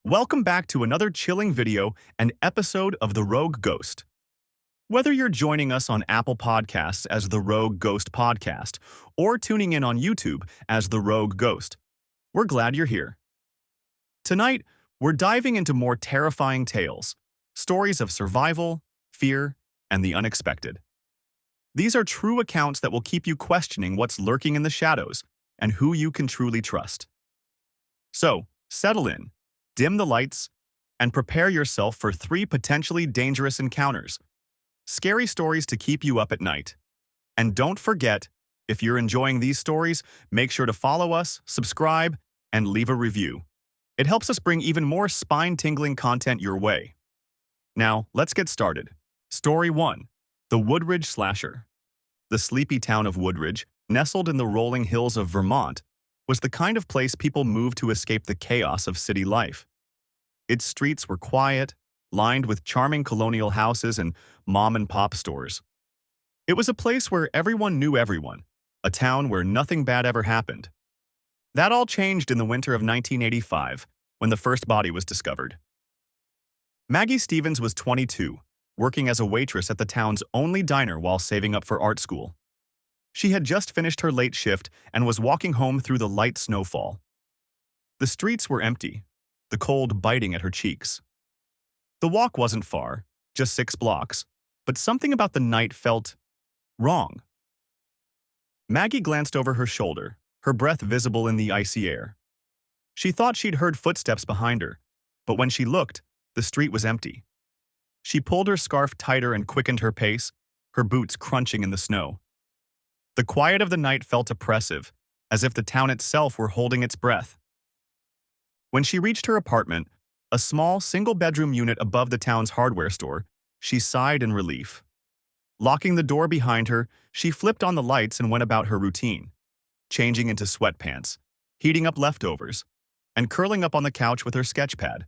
Welcome back to another chilling video and episode of The Rogue Ghost. Whether you're joining us on Apple Podcasts as The Rogue Ghost Podcast or tuning in on YouTube as The Rogue Ghost, we're glad you're here. Tonight, we're diving into more terrifying tales, stories of survival, fear, and the unexpected. These are true accounts that will keep you questioning what's lurking in the shadows and who you can truly trust. So, settle in. Dim the lights, and prepare yourself for 3 potentially dangerous encounters. Scary stories to keep you up at night. And don't forget, if you're enjoying these stories, make sure to follow us, subscribe, and leave a review. It helps us bring even more spine-tingling content your way. Now, let's get started. Story 1. The Woodridge Slasher. The sleepy town of Woodridge, nestled in the rolling hills of Vermont, was the kind of place people moved to escape the chaos of city life. Its streets were quiet, lined with charming colonial houses and mom-and-pop stores. It was a place where everyone knew everyone, a town where nothing bad ever happened. That all changed in the winter of 1985, when the first body was discovered. Maggie Stevens was 22, working as a waitress at the town's only diner while saving up for art school. She had just finished her late shift and was walking home through the light snowfall. The streets were empty, the cold biting at her cheeks. The walk wasn't far, just 6 blocks, but something about the night felt wrong. Maggie glanced over her shoulder, her breath visible in the icy air. She thought she'd heard footsteps behind her, but when she looked, the street was empty. She pulled her scarf tighter and quickened her pace, her boots crunching in the snow. The quiet of the night felt oppressive, as if the town itself were holding its breath. When she reached her apartment, a small, single-bedroom unit above the town's hardware store, she sighed in relief. Locking the door behind her, she flipped on the lights and went about her routine, changing into sweatpants, heating up leftovers, and curling up on the couch with her sketch pad.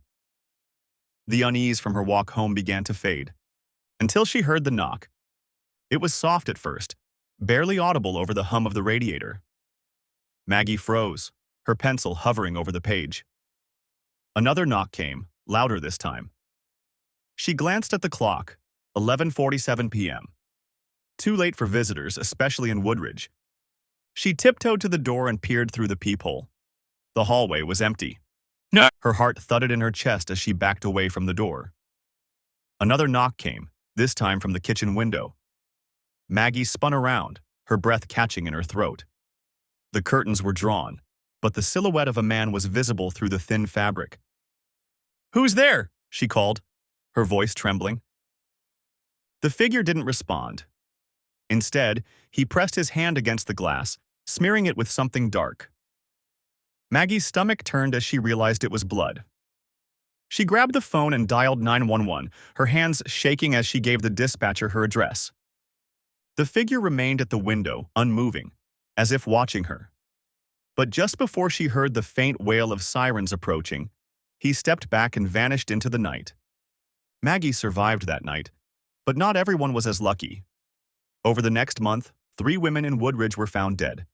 The unease from her walk home began to fade, until she heard the knock. It was soft at first, barely audible over the hum of the radiator. Maggie froze, her pencil hovering over the page. Another knock came, louder this time. She glanced at the clock, 11:47 p.m. Too late for visitors, especially in Woodridge. She tiptoed to the door and peered through the peephole. The hallway was empty. No! Her heart thudded in her chest as she backed away from the door. Another knock came, this time from the kitchen window. Maggie spun around, her breath catching in her throat. The curtains were drawn, but the silhouette of a man was visible through the thin fabric. "Who's there?" she called, her voice trembling. The figure didn't respond. Instead, he pressed his hand against the glass, smearing it with something dark. Maggie's stomach turned as she realized it was blood. She grabbed the phone and dialed 911, her hands shaking as she gave the dispatcher her address. The figure remained at the window, unmoving, as if watching her. But just before she heard the faint wail of sirens approaching, he stepped back and vanished into the night. Maggie survived that night, but not everyone was as lucky. Over the next month, 3 women in Woodridge were found dead,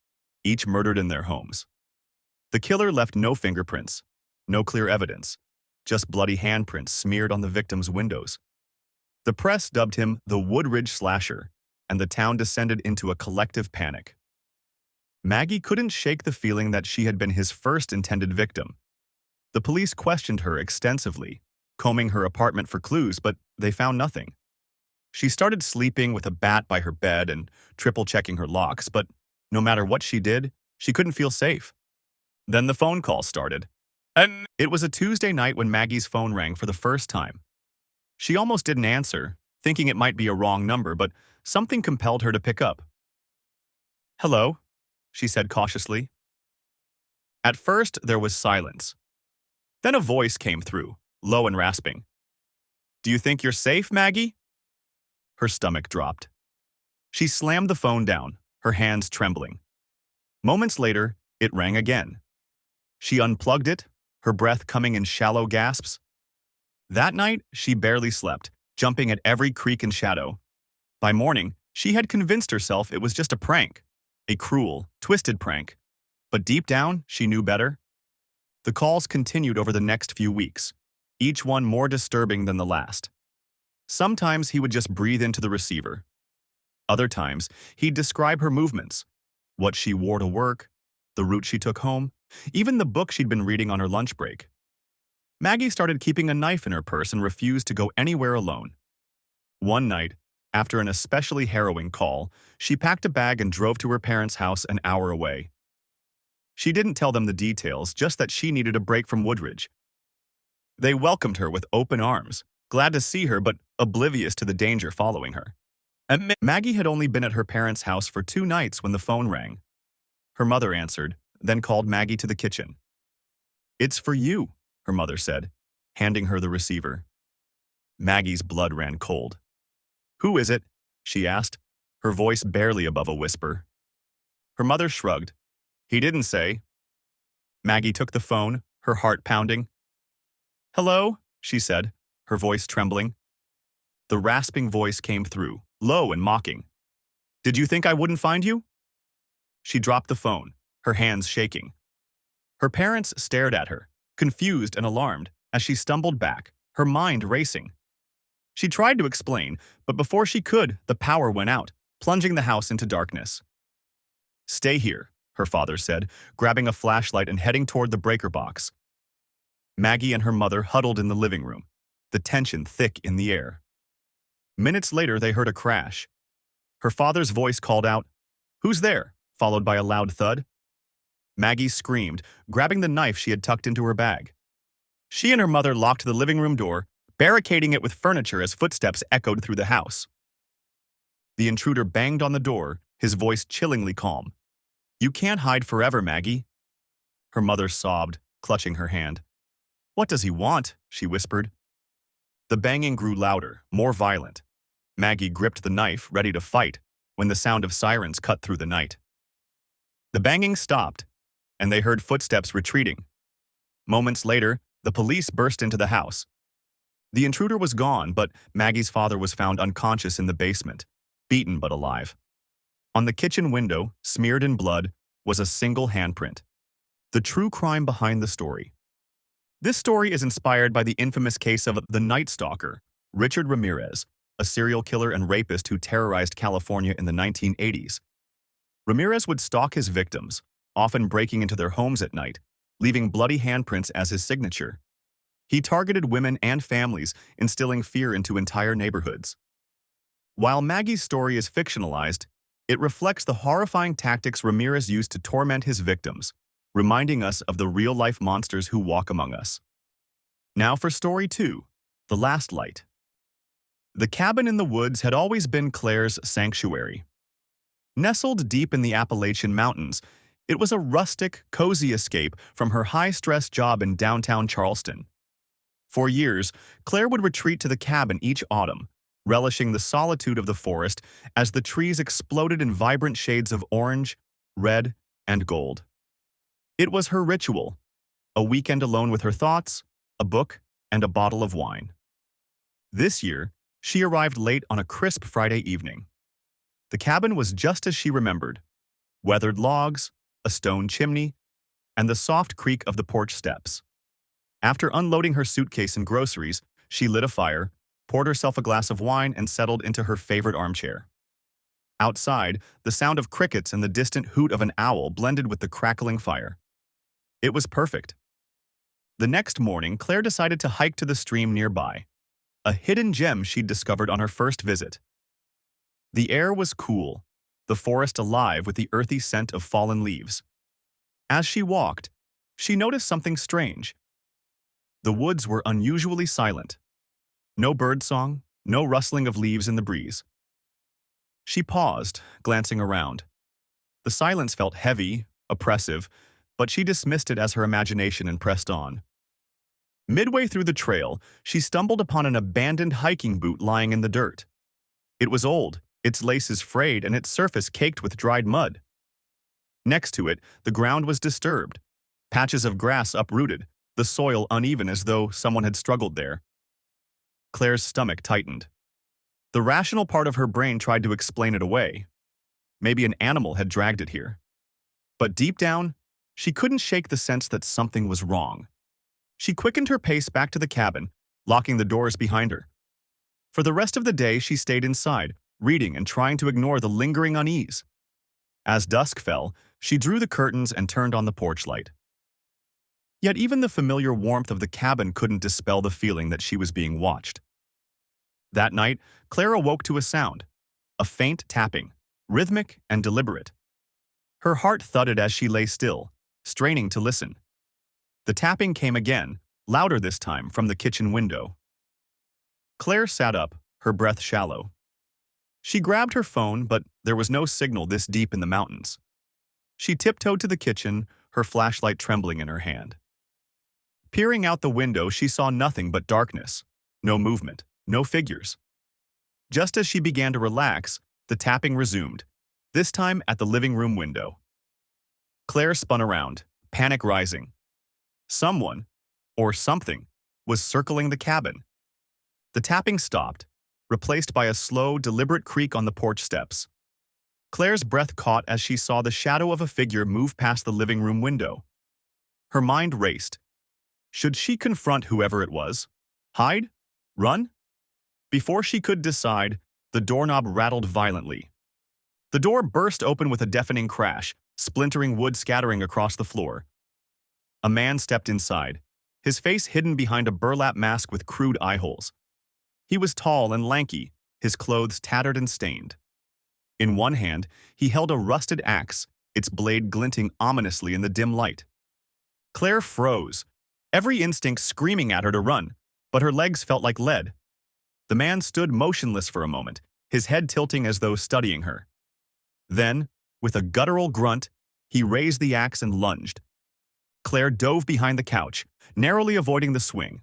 each murdered in their homes. The killer left no fingerprints, no clear evidence, just bloody handprints smeared on the victims' windows. The press dubbed him the Woodridge Slasher, and the town descended into a collective panic. Maggie couldn't shake the feeling that she had been his first intended victim. The police questioned her extensively, combing her apartment for clues, but they found nothing. She started sleeping with a bat by her bed and triple-checking her locks, but no matter what she did, she couldn't feel safe. Then the phone call started. And it was a Tuesday night when Maggie's phone rang for the first time. She almost didn't answer, thinking it might be a wrong number, but something compelled her to pick up. "Hello," she said cautiously. At first, there was silence. Then a voice came through, low and rasping. "Do you think you're safe, Maggie?" Her stomach dropped. She slammed the phone down, her hands trembling. Moments later, it rang again. She unplugged it, her breath coming in shallow gasps. That night, she barely slept, jumping at every creak and shadow. By morning, she had convinced herself it was just a prank, a cruel, twisted prank. But deep down, she knew better. The calls continued over the next few weeks, each one more disturbing than the last. Sometimes he would just breathe into the receiver. Other times, he'd describe her movements, what she wore to work, the route she took home, even the book she'd been reading on her lunch break. Maggie started keeping a knife in her purse and refused to go anywhere alone. One night, after an especially harrowing call, she packed a bag and drove to her parents' house an hour away. She didn't tell them the details, just that she needed a break from Woodridge. They welcomed her with open arms, glad to see her but oblivious to the danger following her. Maggie had only been at her parents' house for 2 nights when the phone rang. Her mother answered, then called Maggie to the kitchen. "It's for you," her mother said, handing her the receiver. Maggie's blood ran cold. "Who is it?" she asked, her voice barely above a whisper. Her mother shrugged. "He didn't say." Maggie took the phone, her heart pounding. "Hello?" she said, her voice trembling. The rasping voice came through, low and mocking. "Did you think I wouldn't find you?" She dropped the phone, her hands shaking. Her parents stared at her, confused and alarmed, as she stumbled back, her mind racing. She tried to explain, but before she could, the power went out, plunging the house into darkness. "Stay here," her father said, grabbing a flashlight and heading toward the breaker box. Maggie and her mother huddled in the living room, the tension thick in the air. Minutes later, they heard a crash. Her father's voice called out, "Who's there?" followed by a loud thud. Maggie screamed, grabbing the knife she had tucked into her bag. She and her mother locked the living room door, barricading it with furniture as footsteps echoed through the house. The intruder banged on the door, his voice chillingly calm. "You can't hide forever, Maggie." Her mother sobbed, clutching her hand. "What does he want?" she whispered. The banging grew louder, more violent. Maggie gripped the knife, ready to fight, when the sound of sirens cut through the night. The banging stopped, and they heard footsteps retreating. Moments later, the police burst into the house. The intruder was gone, but Maggie's father was found unconscious in the basement, beaten but alive. On the kitchen window, smeared in blood, was a single handprint. The true crime behind the story. This story is inspired by the infamous case of the Night Stalker, Richard Ramirez, a serial killer and rapist who terrorized California in the 1980s. Ramirez would stalk his victims, often breaking into their homes at night, leaving bloody handprints as his signature. He targeted women and families, instilling fear into entire neighborhoods. While Maggie's story is fictionalized, it reflects the horrifying tactics Ramirez used to torment his victims, reminding us of the real-life monsters who walk among us. Now for Story 2, The Last Light. The cabin in the woods had always been Claire's sanctuary. Nestled deep in the Appalachian Mountains, it was a rustic, cozy escape from her high-stress job in downtown Charleston. For years, Claire would retreat to the cabin each autumn, relishing the solitude of the forest as the trees exploded in vibrant shades of orange, red, and gold. It was her ritual, a weekend alone with her thoughts, a book, and a bottle of wine. This year, she arrived late on a crisp Friday evening. The cabin was just as she remembered: weathered logs, a stone chimney, and the soft creak of the porch steps. After unloading her suitcase and groceries, she lit a fire, poured herself a glass of wine, and settled into her favorite armchair. Outside, the sound of crickets and the distant hoot of an owl blended with the crackling fire. It was perfect. The next morning, Claire decided to hike to the stream nearby, a hidden gem she'd discovered on her first visit. The air was cool, the forest alive with the earthy scent of fallen leaves. As she walked, she noticed something strange. The woods were unusually silent. No birdsong, no rustling of leaves in the breeze. She paused, glancing around. The silence felt heavy, oppressive, but she dismissed it as her imagination and pressed on. Midway through the trail, she stumbled upon an abandoned hiking boot lying in the dirt. It was old, its laces frayed, and its surface caked with dried mud. Next to it, the ground was disturbed. Patches of grass uprooted, the soil uneven as though someone had struggled there. Claire's stomach tightened. The rational part of her brain tried to explain it away. Maybe an animal had dragged it here. But deep down, She couldn't shake the sense that something was wrong. She quickened her pace back to the cabin, locking the doors behind her. For the rest of the day, she stayed inside, reading and trying to ignore the lingering unease. As dusk fell, she drew the curtains and turned on the porch light. Yet even the familiar warmth of the cabin couldn't dispel the feeling that she was being watched. That night, Claire awoke to a sound, a faint tapping, rhythmic and deliberate. Her heart thudded as she lay still, straining to listen. The tapping came again, louder this time, from the kitchen window. Claire sat up, her breath shallow. She grabbed her phone, but there was no signal this deep in the mountains. She tiptoed to the kitchen, her flashlight trembling in her hand. Peering out the window, she saw nothing but darkness. No movement, no figures. Just as she began to relax, the tapping resumed, this time at the living room window. Claire spun around, panic rising. Someone, or something, was circling the cabin. The tapping stopped, replaced by a slow, deliberate creak on the porch steps. Claire's breath caught as she saw the shadow of a figure move past the living room window. Her mind raced. Should she confront whoever it was? Hide? Run? Before she could decide, the doorknob rattled violently. The door burst open with a deafening crash, splintering wood scattering across the floor. A man stepped inside, his face hidden behind a burlap mask with crude eye holes. He was tall and lanky, his clothes tattered and stained. In one hand, he held a rusted axe, its blade glinting ominously in the dim light. Claire froze, every instinct screaming at her to run, but her legs felt like lead. The man stood motionless for a moment, his head tilting as though studying her. Then, with a guttural grunt, he raised the axe and lunged. Claire dove behind the couch, narrowly avoiding the swing.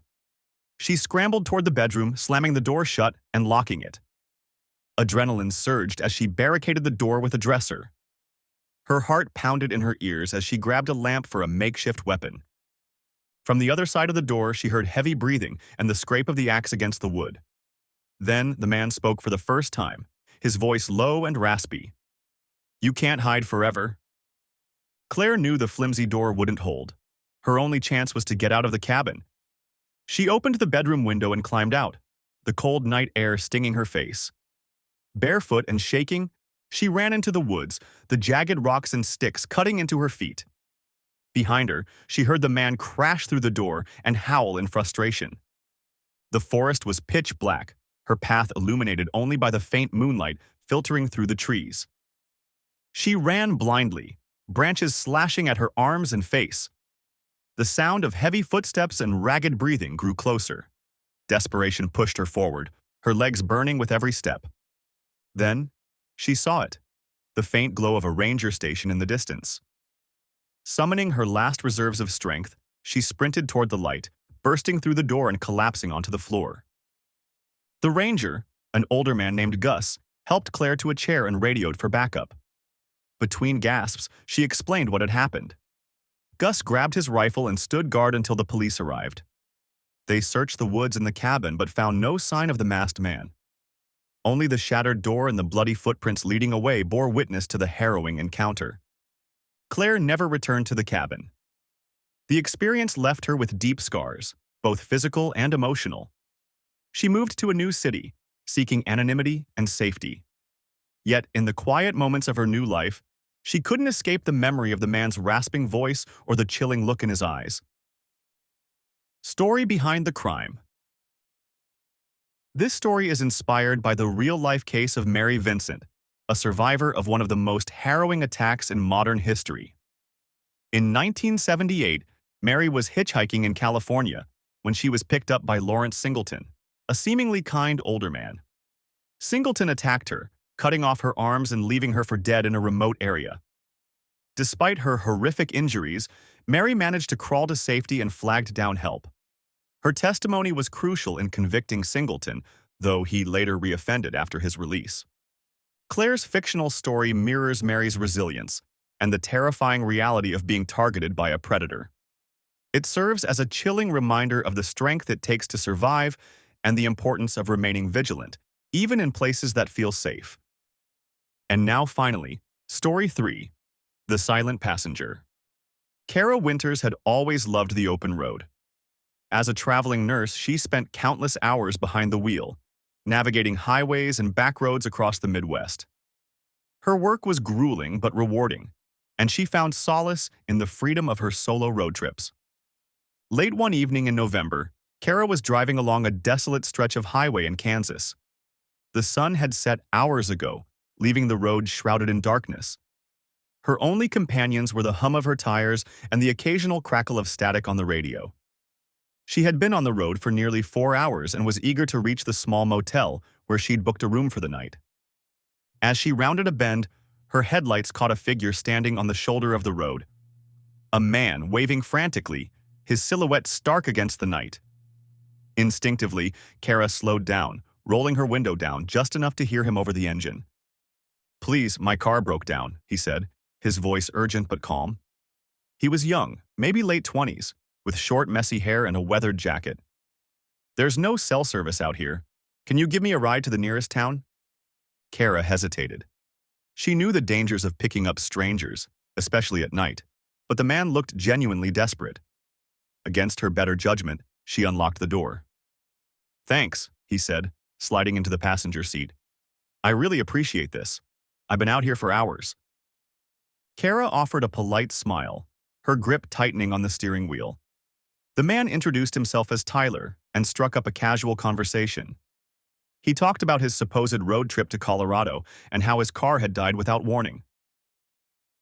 She scrambled toward the bedroom, slamming the door shut and locking it. Adrenaline surged as she barricaded the door with a dresser. Her heart pounded in her ears as she grabbed a lamp for a makeshift weapon. From the other side of the door, she heard heavy breathing and the scrape of the axe against the wood. Then the man spoke for the first time, his voice low and raspy. "You can't hide forever." Claire knew the flimsy door wouldn't hold. Her only chance was to get out of the cabin. She opened the bedroom window and climbed out, the cold night air stinging her face. Barefoot and shaking, she ran into the woods, the jagged rocks and sticks cutting into her feet. Behind her, she heard the man crash through the door and howl in frustration. The forest was pitch black, her path illuminated only by the faint moonlight filtering through the trees. She ran blindly, branches slashing at her arms and face. The sound of heavy footsteps and ragged breathing grew closer. Desperation pushed her forward, her legs burning with every step. Then, she saw it, the faint glow of a ranger station in the distance. Summoning her last reserves of strength, she sprinted toward the light, bursting through the door and collapsing onto the floor. The ranger, an older man named Gus, helped Claire to a chair and radioed for backup. Between gasps, she explained what had happened. Gus grabbed his rifle and stood guard until the police arrived. They searched the woods and the cabin but found no sign of the masked man. Only the shattered door and the bloody footprints leading away bore witness to the harrowing encounter. Claire never returned to the cabin. The experience left her with deep scars, both physical and emotional. She moved to a new city, seeking anonymity and safety. Yet, in the quiet moments of her new life, she couldn't escape the memory of the man's rasping voice or the chilling look in his eyes. Story behind the crime. This story is inspired by the real-life case of Mary Vincent, a survivor of one of the most harrowing attacks in modern history. In 1978, Mary was hitchhiking in California when she was picked up by Lawrence Singleton, a seemingly kind older man. Singleton attacked her, cutting off her arms and leaving her for dead in a remote area. Despite her horrific injuries, Mary managed to crawl to safety and flagged down help. Her testimony was crucial in convicting Singleton, though he later reoffended after his release. Claire's fictional story mirrors Mary's resilience and the terrifying reality of being targeted by a predator. It serves as a chilling reminder of the strength it takes to survive and the importance of remaining vigilant, even in places that feel safe. And now finally, Story 3, The Silent Passenger. Kara Winters had always loved the open road. As a traveling nurse, she spent countless hours behind the wheel, navigating highways and back roads across the Midwest. Her work was grueling but rewarding, and she found solace in the freedom of her solo road trips. Late one evening in November, Kara was driving along a desolate stretch of highway in Kansas. The sun had set hours ago, leaving the road shrouded in darkness. Her only companions were the hum of her tires and the occasional crackle of static on the radio. She had been on the road for nearly 4 hours and was eager to reach the small motel where she'd booked a room for the night. As she rounded a bend, her headlights caught a figure standing on the shoulder of the road. A man waving frantically, his silhouette stark against the night. Instinctively, Kara slowed down, rolling her window down just enough to hear him over the engine. "Please, my car broke down," he said, his voice urgent but calm. He was young, maybe late 20s, with short, messy hair and a weathered jacket. "There's no cell service out here. Can you give me a ride to the nearest town?" Kara hesitated. She knew the dangers of picking up strangers, especially at night, but the man looked genuinely desperate. Against her better judgment, she unlocked the door. "Thanks," he said, sliding into the passenger seat. "I really appreciate this. I've been out here for hours." Kara offered a polite smile, her grip tightening on the steering wheel. The man introduced himself as Tyler and struck up a casual conversation. He talked about his supposed road trip to Colorado and how his car had died without warning.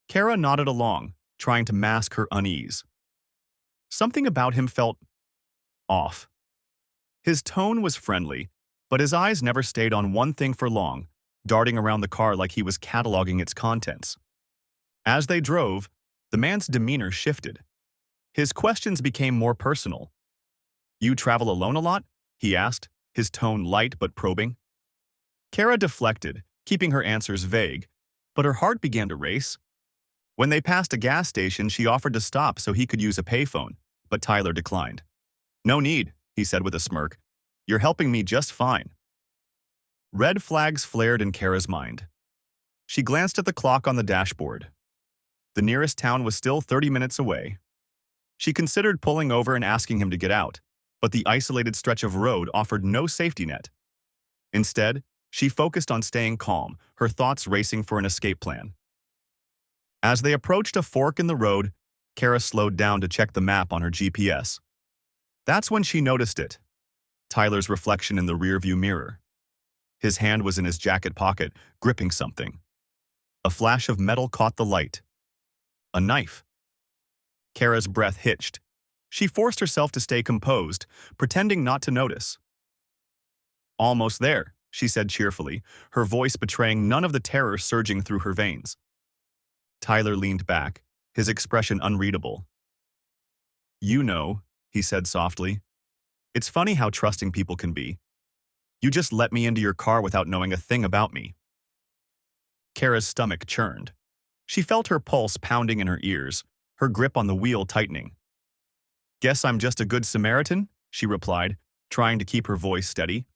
Kara nodded along, trying to mask her unease. Something about him felt off. His tone was friendly, but his eyes never stayed on one thing for long, darting around the car like he was cataloging its contents. As they drove, the man's demeanor shifted. His questions became more personal. "You travel alone a lot?" he asked, his tone light but probing. Kara deflected, keeping her answers vague, but her heart began to race. When they passed a gas station, she offered to stop so he could use a payphone, but Tyler declined. "No need," he said with a smirk. "You're helping me just fine." Red flags flared in Kara's mind. She glanced at the clock on the dashboard. The nearest town was still 30 minutes away. She considered pulling over and asking him to get out, but the isolated stretch of road offered no safety net. Instead, she focused on staying calm, her thoughts racing for an escape plan. As they approached a fork in the road, Kara slowed down to check the map on her GPS. That's when she noticed it. Tyler's reflection in the rearview mirror. His hand was in his jacket pocket, gripping something. A flash of metal caught the light. A knife. Kara's breath hitched. She forced herself to stay composed, pretending not to notice. "Almost there," she said cheerfully, her voice betraying none of the terror surging through her veins. Tyler leaned back, his expression unreadable. "You know," he said softly. "It's funny how trusting people can be. You just let me into your car without knowing a thing about me." Kara's stomach churned. She felt her pulse pounding in her ears, her grip on the wheel tightening. "Guess I'm just a good Samaritan," she replied, trying to keep her voice steady.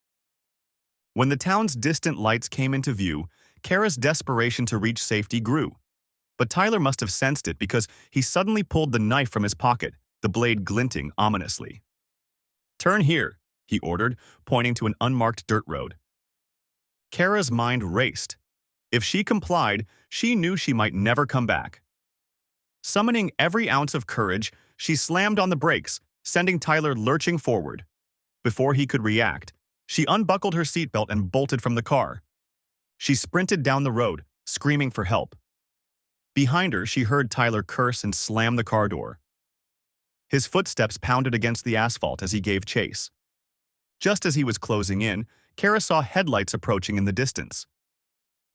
When the town's distant lights came into view, Kara's desperation to reach safety grew. But Tyler must have sensed it because he suddenly pulled the knife from his pocket, the blade glinting ominously. "Turn here," he ordered, pointing to an unmarked dirt road. Kara's mind raced. If she complied, she knew she might never come back. Summoning every ounce of courage, she slammed on the brakes, sending Tyler lurching forward. Before he could react, she unbuckled her seatbelt and bolted from the car. She sprinted down the road, screaming for help. Behind her, she heard Tyler curse and slam the car door. His footsteps pounded against the asphalt as he gave chase. Just as he was closing in, Kara saw headlights approaching in the distance.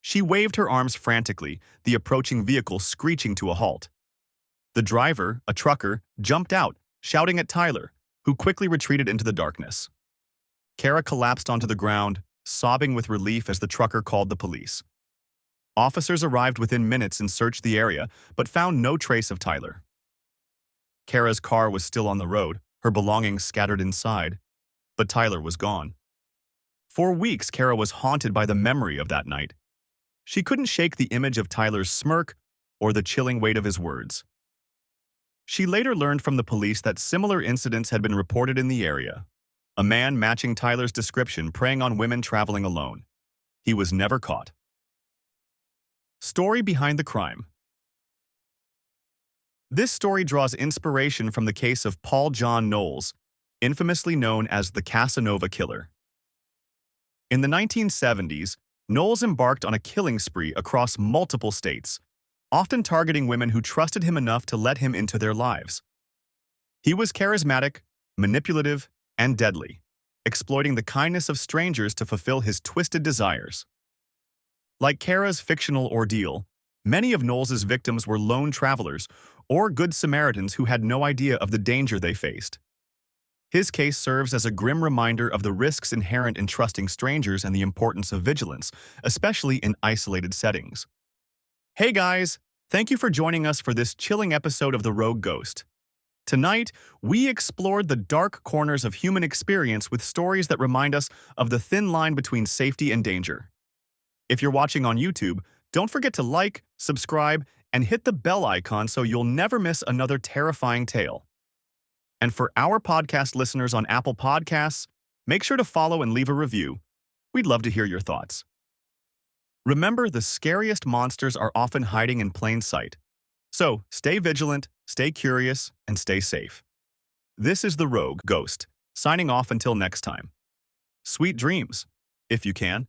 She waved her arms frantically, the approaching vehicle screeching to a halt. The driver, a trucker, jumped out, shouting at Tyler, who quickly retreated into the darkness. Kara collapsed onto the ground, sobbing with relief as the trucker called the police. Officers arrived within minutes and searched the area, but found no trace of Tyler. Kara's car was still on the road, her belongings scattered inside, but Tyler was gone. For weeks, Kara was haunted by the memory of that night. She couldn't shake the image of Tyler's smirk or the chilling weight of his words. She later learned from the police that similar incidents had been reported in the area. A man matching Tyler's description preying on women traveling alone. He was never caught. Story behind the crime. This story draws inspiration from the case of Paul John Knowles, infamously known as the Casanova Killer. In the 1970s, Knowles embarked on a killing spree across multiple states, often targeting women who trusted him enough to let him into their lives. He was charismatic, manipulative, and deadly, exploiting the kindness of strangers to fulfill his twisted desires. Like Kara's fictional ordeal, many of Knowles's victims were lone travelers or good Samaritans who had no idea of the danger they faced. His case serves as a grim reminder of the risks inherent in trusting strangers and the importance of vigilance, especially in isolated settings. Hey guys, thank you for joining us for this chilling episode of The Rogue Ghost. Tonight, we explored the dark corners of human experience with stories that remind us of the thin line between safety and danger. If you're watching on YouTube, don't forget to like, subscribe, and hit the bell icon so you'll never miss another terrifying tale. And for our podcast listeners on Apple Podcasts, make sure to follow and leave a review. We'd love to hear your thoughts. Remember, the scariest monsters are often hiding in plain sight. So, stay vigilant, stay curious, and stay safe. This is The Rogue Ghost, signing off until next time. Sweet dreams, if you can.